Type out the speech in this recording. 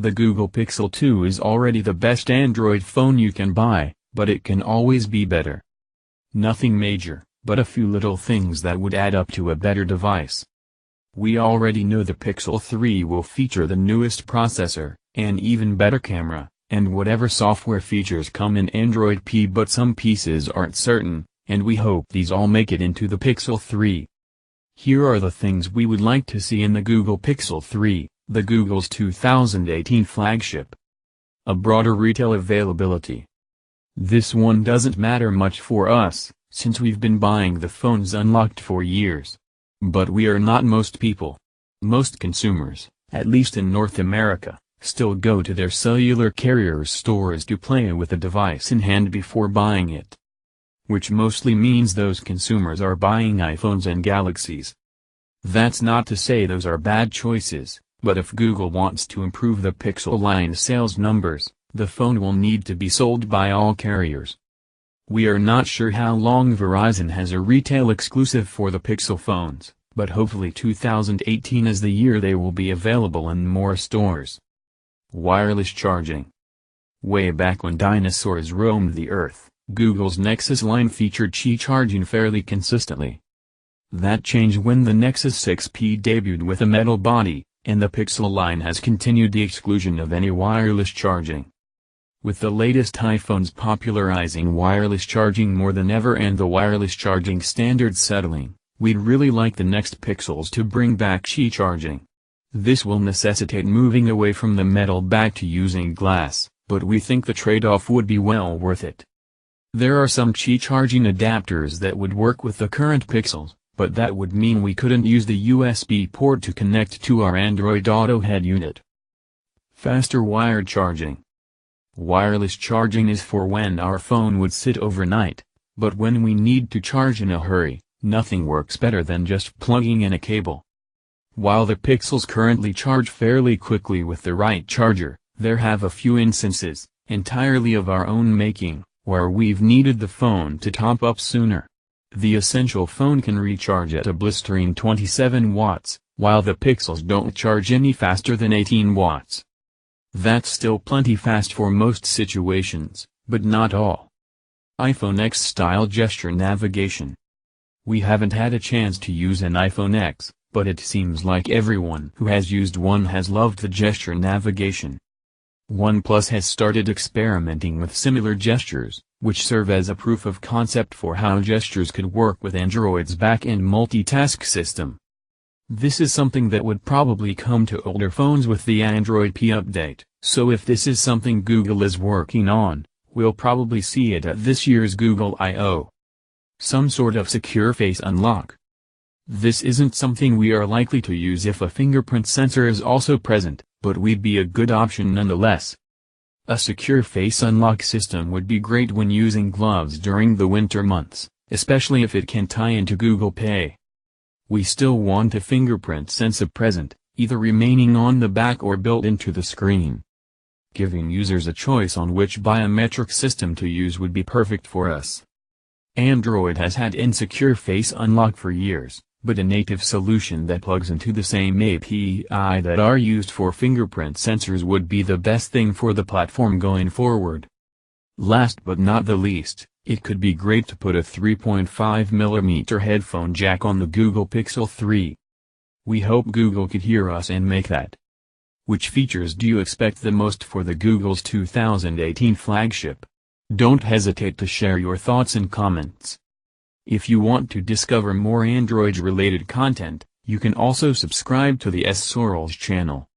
The Google Pixel 2 is already the best Android phone you can buy, but it can always be better. Nothing major, but a few little things that would add up to a better device. We already know the Pixel 3 will feature the newest processor, an even better camera, and whatever software features come in Android P, but some pieces aren't certain, and we hope these all make it into the Pixel 3. Here are the things we would like to see in the Google Pixel 3, the Google's 2018 flagship. A broader retail availability. This one doesn't matter much for us, since we've been buying the phones unlocked for years. But we are not most people. Most consumers, at least in North America, still go to their cellular carrier stores to play with the device in hand before buying it. Which mostly means those consumers are buying iPhones and Galaxies. That's not to say those are bad choices, but if Google wants to improve the Pixel line sales numbers, the phone will need to be sold by all carriers. We are not sure how long Verizon has a retail exclusive for the Pixel phones, but hopefully 2018 is the year they will be available in more stores. Wireless charging. Way back when dinosaurs roamed the earth, Google's Nexus line featured Qi charging fairly consistently. That changed when the Nexus 6P debuted with a metal body, and the Pixel line has continued the exclusion of any wireless charging. With the latest iPhones popularizing wireless charging more than ever and the wireless charging standard settling, we'd really like the next Pixels to bring back Qi charging. This will necessitate moving away from the metal back to using glass, but we think the trade-off would be well worth it. There are some Qi charging adapters that would work with the current Pixels, but that would mean we couldn't use the USB port to connect to our Android Auto head unit. Faster wired charging. Wireless charging is for when our phone would sit overnight, but when we need to charge in a hurry, nothing works better than just plugging in a cable. While the Pixels currently charge fairly quickly with the right charger, there have a few instances, entirely of our own making, where we've needed the phone to top up sooner. The Essential phone can recharge at a blistering 27 watts, while the Pixels don't charge any faster than 18 watts. That's still plenty fast for most situations, but not all. iPhone X style gesture navigation. We haven't had a chance to use an iPhone X, but it seems like everyone who has used one has loved the gesture navigation. OnePlus has started experimenting with similar gestures, which serve as a proof of concept for how gestures could work with Android's back-end multitask system. This is something that would probably come to older phones with the Android P update, so if this is something Google is working on, we'll probably see it at this year's Google I/O. Some sort of secure face unlock. This isn't something we are likely to use if a fingerprint sensor is also present, but would be a good option nonetheless. A secure face unlock system would be great when using gloves during the winter months, especially if it can tie into Google Pay. We still want a fingerprint sensor present, either remaining on the back or built into the screen. Giving users a choice on which biometric system to use would be perfect for us. Android has had insecure face unlock for years, but a native solution that plugs into the same API that are used for fingerprint sensors would be the best thing for the platform going forward. Last but not the least, it could be great to put a 3.5mm headphone jack on the Google Pixel 3. We hope Google could hear us and make that. Which features do you expect the most for the Google's 2018 flagship? Don't hesitate to share your thoughts and comments. If you want to discover more Android-related content, you can also subscribe to the S Sorrels channel.